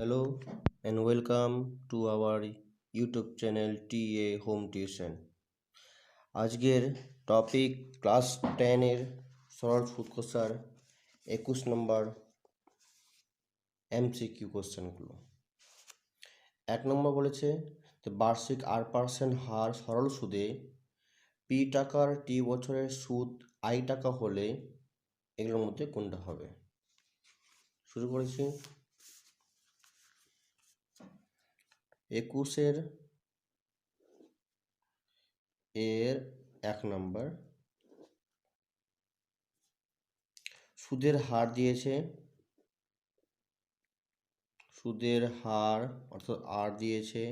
Hello and welcome to our YouTube channel TA Home Tuition. আজকের topic class 10 সরল ফুটকষার 21 নম্বর MCQ কোশ্চেনগুলো। 1 নম্বর বলেছে যে বার্ষিক 8% হার সরল সুদে পি টাকার টি বছরের সুদ আই টাকা হলে এগুলোর মধ্যে কোনটা হবে? শুরু করেছি। 21 এর 1 নম্বর সুদের হার দিয়েছে, সুদের হার অর্থাৎ আর দিয়েছে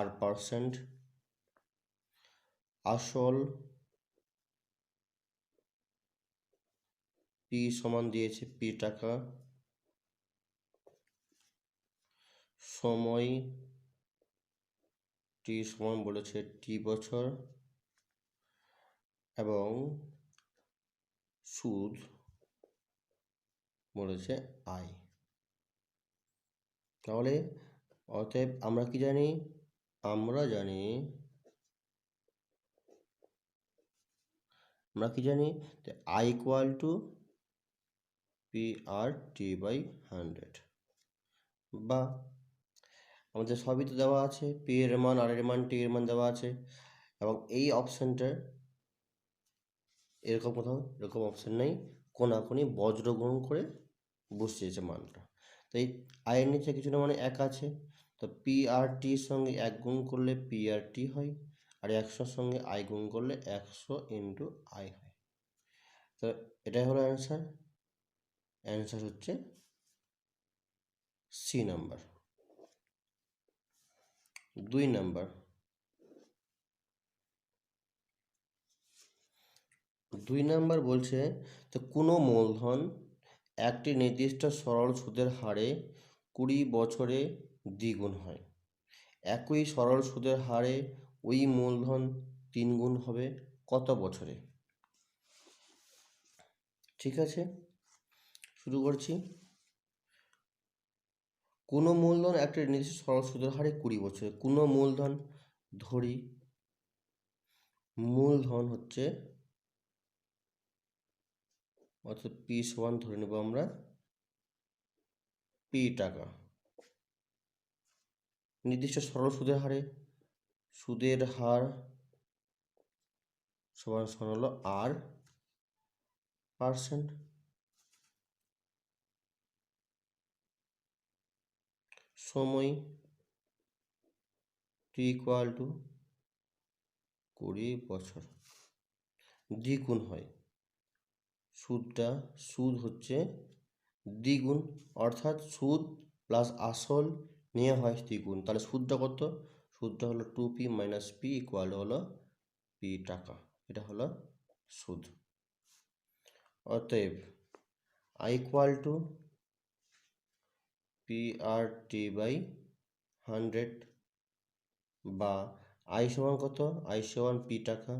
R%, আসল পি সমান দিয়েছে পি টাকা, সময় টি সমান বলেছে টি বছর এবং সুদ বলেছে আই। তাহলে অতএব আমরা কি জানি? আমরা জানি যে I equal to P R T by 100, বা আমাদের সবই তো দেওয়া আছে, পি এর মান, আর এর মান, টি এর মান দেওয়া আছে এবং এই অপশানটার এরকম অপশান নেই, কোনাকুনি বজ্র গ্রহণ করে বসিয়েছে মানটা। তো এই আয়ের নিচে কিছু না মানে 1 আছে, তো পি আর টির সঙ্গে 1 গুণ করলে পি আর টি হয়, আর 100-র সঙ্গে আই গুণ করলে 100 ইন্টু আই হয়। তো এটাই হলো অ্যান্সার হচ্ছে সি নাম্বার। 2 নাম্বার, 2 নাম্বার বলছে যে কোনো মূলধন একটি নির্দিষ্ট সরল সুদের হারে 20 বছরে দ্বিগুণ হয়। একই সরল সুদের হারে ওই মূলধন 3 গুণ হবে কত বছরে? ঠিক আছে, শুরু করছি। কোনো মূলধন একটি নির্দিষ্ট সরল সুদের হারে 20 বছরে, কোনো মূলধন ধরি, মূলধন হচ্ছে অর্থাৎ পি সমান ধরে নেব আমরা পি টাকা, নির্দিষ্ট সরল সুদের হারে, সুদের হার সমান হলো R%, সময় টি ইকুয়াল টু 20 বছর, দ্বিগুণ হয়, সুদ হচ্ছে দ্বিগুণ, অর্থাৎ সুদ প্লাস আসল নিয়ে হয় দ্বিগুণ। তাহলে সুদটা কত? সুদটা হলো 2p মাইনাস পি ইকুয়াল হলো পি টাকা, এটা হলো সুদ। অতএব I equal to P R T by 100, বা আই সমান কত? আই সমান পি টাকা,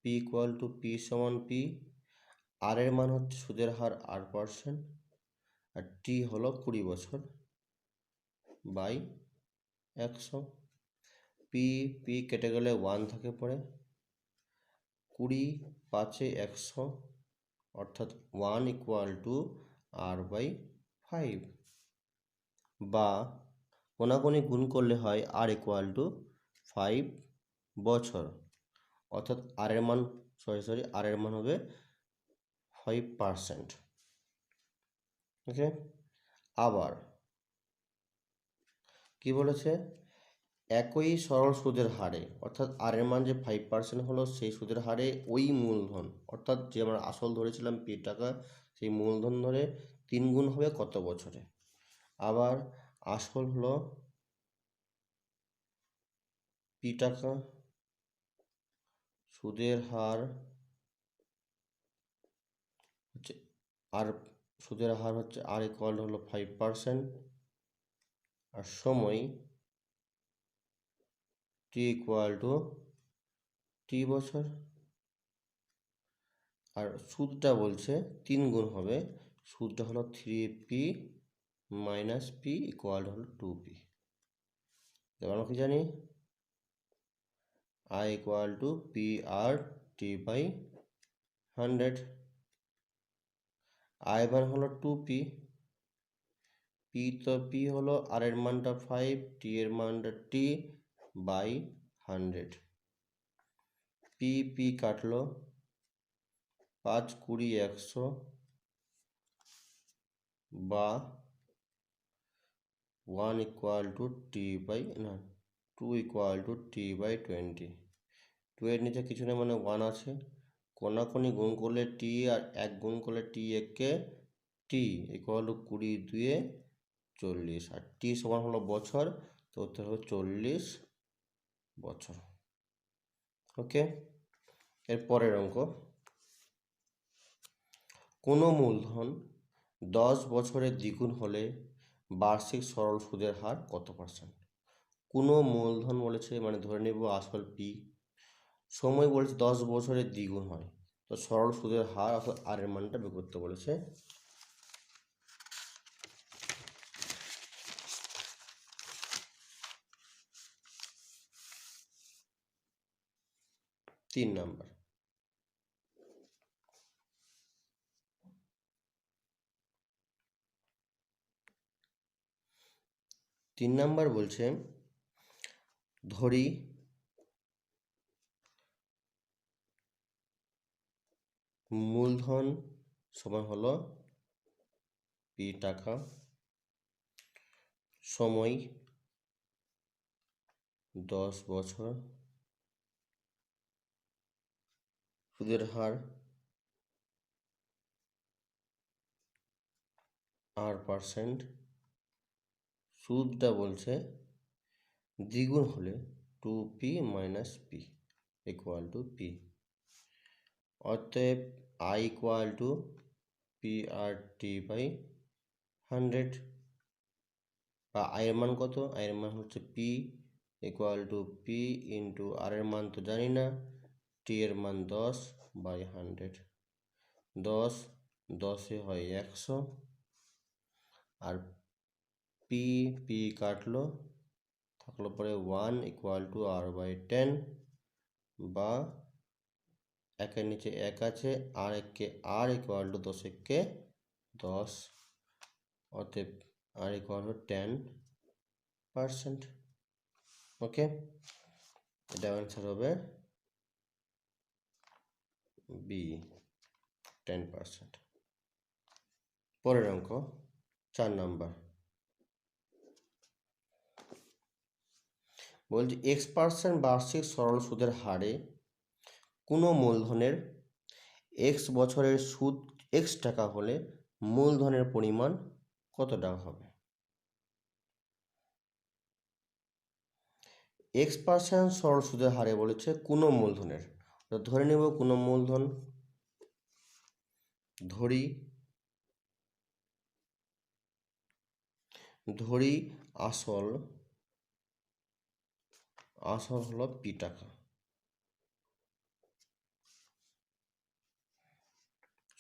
পি ইকুয়াল টু পি সমান পি, আর এর মান হচ্ছে সুদের হার R%, আর টি হলো 20 বছর বাই 100। পি কেটে গেলে 1 থাকে পড়ে, 20 5 100, অর্থাৎ 1 ইকুয়াল টু আর বাই 5, বা কোনাকুনি গুণ করলে হয় আর ইকুয়াল টু 5 বছর, অর্থাৎ আর এর মান আর এর মান হবে 5%। ওকে, আবার কি বলেছে? একই সরল সুদের হারে, অর্থাৎ আর এর মান যে 5% হলো, সেই সুদের হারে ওই মূলধন, অর্থাৎ যে আমরা আসল ধরেছিলাম পি টাকা, সেই মূলধন ধরে 3 গুণ হবে কত বছরে? আবার আসল হলো পি টাকা, সুদের হার হচ্ছে আর ইকুয়াল হলো 5%, আর সময় টি ইকুয়াল টু টি বছর, আর সুদটা বলছে 3 গুণ হবে, সুদটা হলো 3p মাইনাস পি ইকুয়াল হলো 2p। এবার আমরা কি জানি, I equal to P R T by 100। I মান হলো 2p, পি হলো আর এর মানটা 5, টি এর মানটা টি বাই 100। পি কাটলো, 5 20 100 বা 1 equal to T by 2 equal to T by 20। 2 এর নিচে কিছু নেই মানে 1 আছে, কোনাকুনি গুণ করলে টি আর 1 গুণ করলে টি একে টি ইকুয়াল টু 20 2 40, আর টি সমান হলো বছর, তো উত্তর হলো 40 বছর। ওকে, এর পরের অঙ্ক, কোনো মূলধন 10 বছরের দ্বিগুণ হলে বার্ষিক সরল সুদের হার কত %? কোনো মূলধন বলেছে মানে ধরে নেব আসল পি, সময় বলেছে 10 বছরের দ্বিগুণ হয়, তো সরল সুদের হার অর্থাৎ আর এর মানটা বের করতে বলেছে। তিন নাম্বার, বলছে ধরি মূলধন সমান হলো পি টাকা, সময় 10 বছর, সুদের হার R%, সুদটা বলছে দ্বিগুণ হলে 2p minus P equal to P. অতএব I equal to P R T by 100, বা I এর মান কত, I এর মান হচ্ছে P equal to P into R এর মান তো জানি না, টি এর মান 10 বাই 100, 10 হয় 100, আর পি কাটলো, থাকলো পরে 1 ইকুয়াল টু আর বাই 10, বা একের নিচে 1 আছে, আর একে আর ইকুয়াল টু 10 একে 10, অতএব আর ইকুয়াল টু 10%। ওকে, এটা অ্যান্সার হবে বি, 10%। পরের অঙ্ক 4 নাম্বার, বলছি x% বার্ষিক সরল সুদের হারে কোনো মূলধনের x বছরের সুদ x টাকা হলে মূলধনের পরিমাণ কত টাকা হবে? x% সরল সুদের হারে বলেছে কোনো মূলধনের, ধরে নেব কোনো মূলধন, ধরি আসল হলো পি টাকা,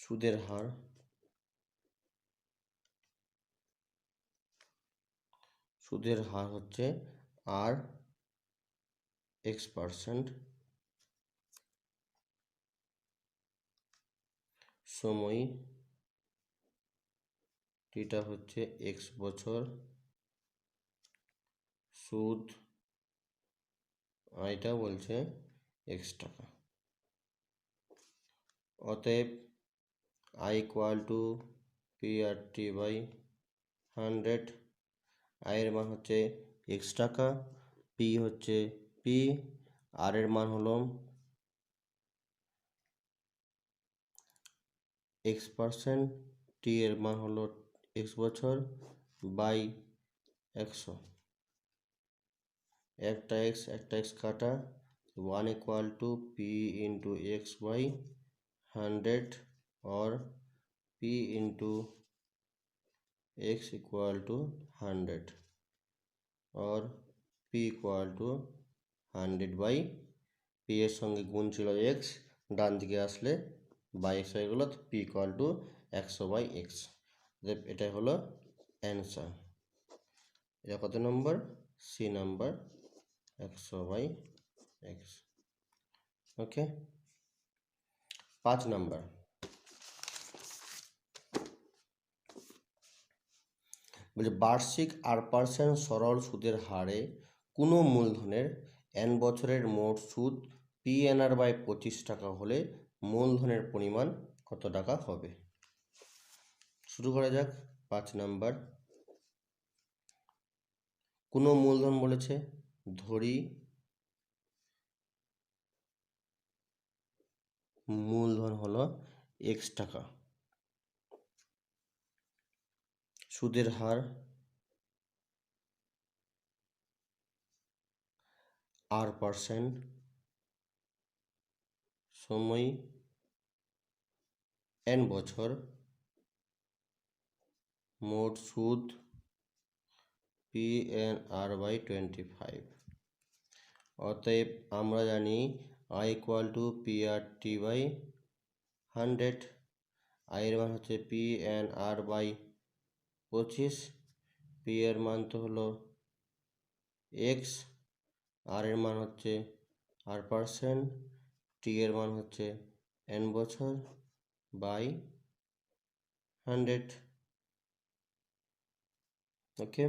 সুদের হার হচ্ছে আর x%, সময় টিটা হচ্ছে x বছর, সুদ আইটা বলছে x টাকা। অতএব I equal to P R T by 100, I এর মান হচ্ছে x টাকা, পি হচ্ছে পি, আর এর মান হলো x%, টি এর মান হলো x বছর বাই 100, একটা x কাটা, 1 equal to P into x by 100 और p into x equal to 100 और p equal to 100 by p এর সঙ্গে গুণ ছিল x, ডান দিকে আসলে বাই x হয়ে গেল, তো p equal to 100 by x। এটাই হলো অ্যান্সার। এটা কত নম্বর? C number 100/x। Okay, 5 number বলছে বার্ষিক 8% সরল সুদের হারে কোনো মূলধনের n বছরের মোট সুদ PNR/25 টাকা হলে মূলধনের পরিমাণ কত টাকা হবে? শুরু করা যাক। 5 নাম্বার, কোনো মূলধন বলেছে, ধরি মূলধন হলো x টাকা, সুদের হার 8%, সময় n বছর, মোট সুদ PNR/25। অতএব আমরা জানি I = PRT/100। I এর মান হচ্ছে PNR/25, P এর মান তো হলো x, R এর মান হচ্ছে 8%, T এর মান হচ্ছে n বছর বাই 100। ওকে,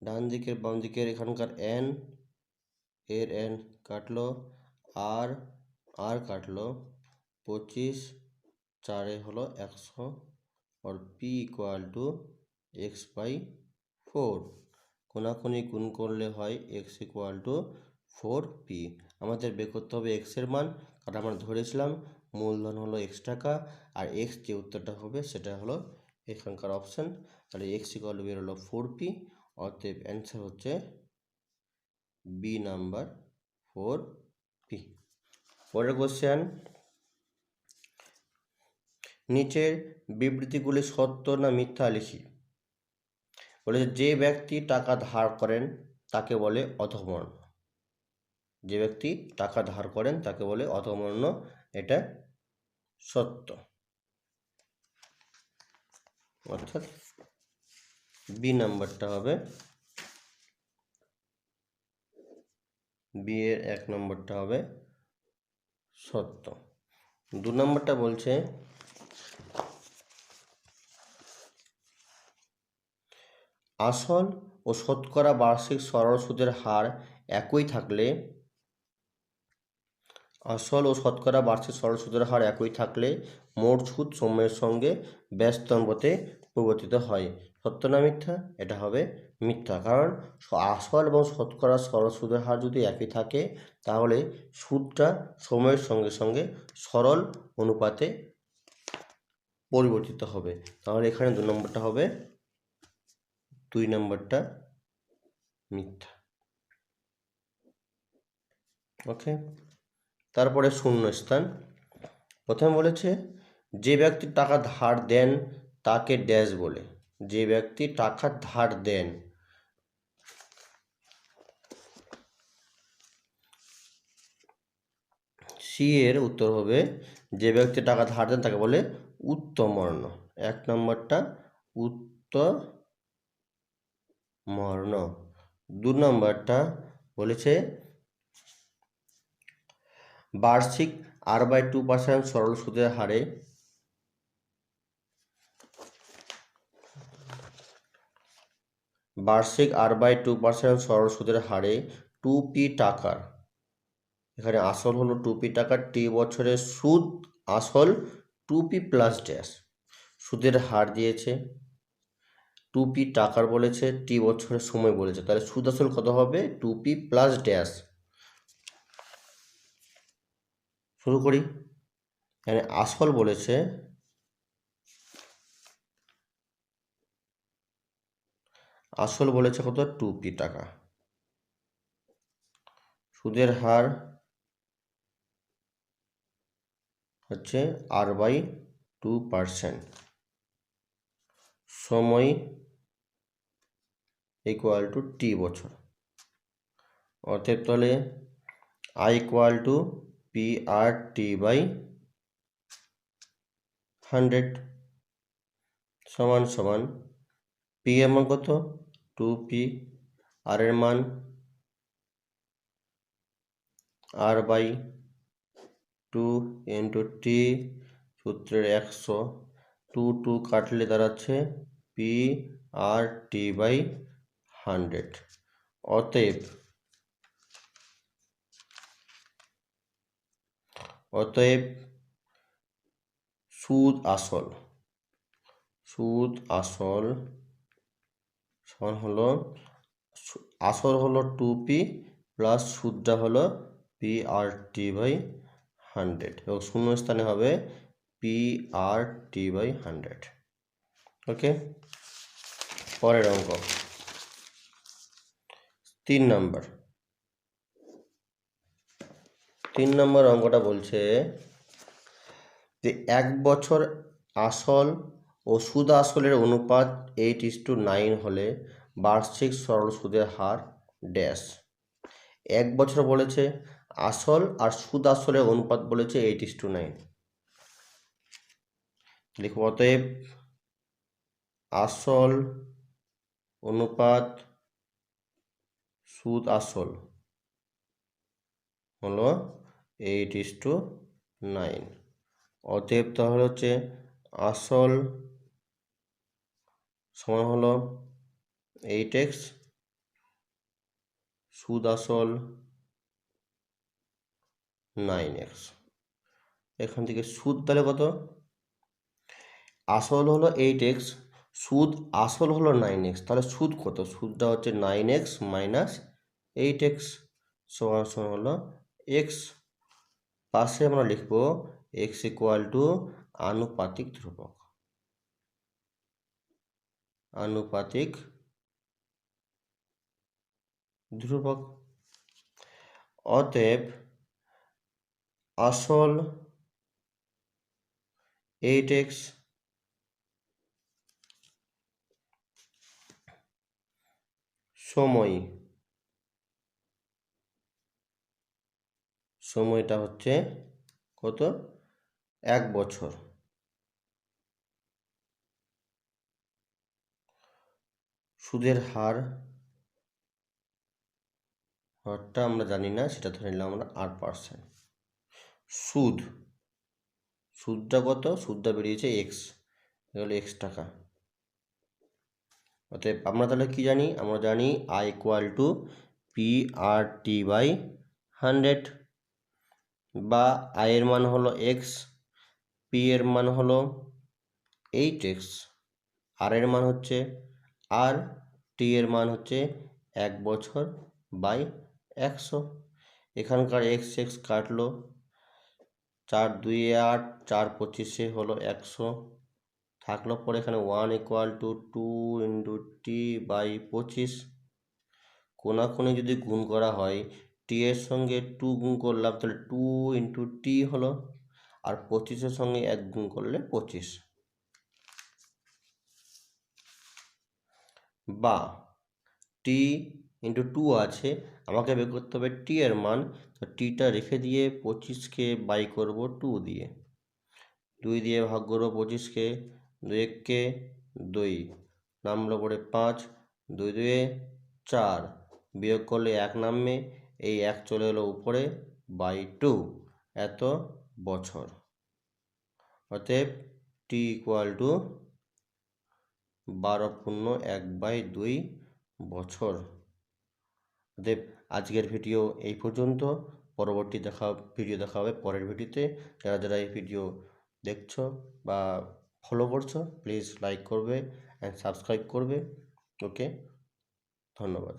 ডান দিকের বাম দিকের এখানকার n এর n কাটলো, আর কাটলো, 25, 4 হলো 100, और P = x/4। কোনাকুনি গুণ করলে হয় x = 4p। আমাদের বের করতে হবে x এর মান, কারণ আমরা ধরেছিলাম মূলধন হলো x টাকা, আর x যে উত্তরটা হবে সেটা হলো এখানকার অপশান। তাহলে x = বের হলো 4p, অতএব অ্যান্সার হচ্ছে বি নাম্বার 4p। পরের কোশ্চেন, নিচের বিবৃতিগুলি সত্য না মিথ্যা লিখি। বলেছে যে ব্যক্তি টাকা ধার করেন তাকে বলে অধমর্ণ। যে ব্যক্তি টাকা ধার করেন তাকে বলে অধমর্ণ, এটা সত্য। অর্থাৎ বি নাম্বারটা হবে, বি এর 1 নম্বরটা হবে সত্য। 2 নম্বরটা বলছে আসল ও শতকরা বার্ষিক সরল সুদের হার একই থাকলে, আসল ও শতকরা বার্ষিক সরল সুদের হার একই থাকলে মোট সুদ সময়ের সঙ্গে ব্যস্তনবতে পরিবর্তিত হয়। সত্য না মিথ্যা? এটা হবে মিথ্যা, কারণ আসল এবং শতকরা সরল সুদের হার যদি একই থাকে তাহলে সুদটা সময়ের সঙ্গে সঙ্গে সরল অনুপাতে পরিবর্তিত হবে। তাহলে এখানে 2 নম্বরটা হবে, 2 নম্বরটা মিথ্যা। ওকে, তারপরে শূন্যস্থান। প্রথমে বলেছে যে ব্যক্তি টাকা ধার দেন তাকে ড্যাশ বলে। যে ব্যক্তি টাকা ধার দেন, সি এর উত্তর হবে যে ব্যক্তি টাকা ধার দেন তাকে বলে উত্তমর্ণ। 1 নম্বরটা উত্তমর্ণ। 2 নম্বরটা বলেছে বার্ষিক R/2% সরল সুদের হারে বার্ষিক R/2% সরল সুদের হারে 2p টাকার, এখানে আসল হলো 2p টাকার, টি বছরের সুদ আসল 2p প্লাস ড্যাশ, সুদের হার দিয়েছে 2p টাকার বলেছে, টি বছরের সময় বলেছে, তাহলে সুদ আসল কত হবে? 2p plus dash. শুরু করি। এখানে আসল বলেছে, আসল বলেছে কত? 2p টাকা। সুদের হার হচ্ছে R/2%, সময় = t বছর। অতএব তাহলে I = PRT/100 সমান সমান পি এর মান কত 2p, আর এর মান r/2 ইন্টু টি, সূত্রের 100, 2 কাটলে দাঁড়াচ্ছে p/t/100। অতএব সুদ আসল সমান হলো, আসল হলো 2p প্লাস সুদটা হলো p/t/100 এবং শূন্য স্থানে হবে p/t/100। ওকে, পরের অঙ্ক 3 নম্বর অঙ্কটা বলছে যে 1 বছর আসল ও সুদ আসলের অনুপাত 8:9 হলে বার্ষিক সরল সুদের হার ড্যাশ। 1 বছর বলেছে, আসল আর সুদ আসলের অনুপাত বলেছে 8:9। লিখব অতএব আসল অনুপাত সুদ আসল হলো 8:9। অতএব তাহলে হচ্ছে আসল সমান হলো 8x, সুদ আসল 9x। এখান থেকে সুদ তাহলে কত, আসল হলো 8x, সুদ আসল হলো 9x, তাহলে সুদ কত, সুদটা হচ্ছে 9x মাইনাস 8x সমান সমান হলো x। পাশে আমরা লিখব x ইকুয়াল টু আনুপাতিক ধ্রুবক। অতএব আসল 8x সময়টা হচ্ছে কত, 1 বছর। সুদের হারটা আমরা জানি না, সেটা ধরে নিলাম আমরা 8%। সুদটা কত, সুদটা বেরিয়েছে x, এগুলো x টাকা। অতএব আমরা তাহলে কি জানি, আমরা জানি i ইকুয়াল টু p/t/100, বা i এর মান হলো x, p এর মান হলো 8x, r এর মান হচ্ছে r, t এর মান হচ্ছে 1 বছর বাই 100। এখানকার x কাটলো, 4 2 8, 4 25 হলো 100, থাকলো পরে এখানে 1 ইকুয়াল টু 2 ইন্টু t/25। কোনাকুনি যদি গুণ করা হয়, টি এর সঙ্গে 2 গুণ করলাম তাহলে 2 ইন্টু টি হলো, আর 25-এর সঙ্গে 1 গুণ করলে 25, বা টি ইন্টু 2 আছে, আমাকে বের করতে হবে টি এর মান, তো টিটা রেখে দিয়ে 25কে বাই করব 2 দিয়ে, 2 দিয়ে ভাগ করবো 25কে, 2 1-কে 2, নামলো পরে 5, 2 2 4, বিয়োগ করলে 1 নামবে, এই 1 চলে এলো উপরে, বাই 2, এত বছর। অতএব টি ইকুয়াল টু 12.1/2 বছর। অতএব আজকের ভিডিও এই পর্যন্ত, পরবর্তী ভিডিও দেখা হবে পরের ভিডিওতে। যারা এই ভিডিও দেখছো বা ফলো করছো, প্লিজ লাইক করবে অ্যান্ড সাবস্ক্রাইব করবে। ওকে, ধন্যবাদ।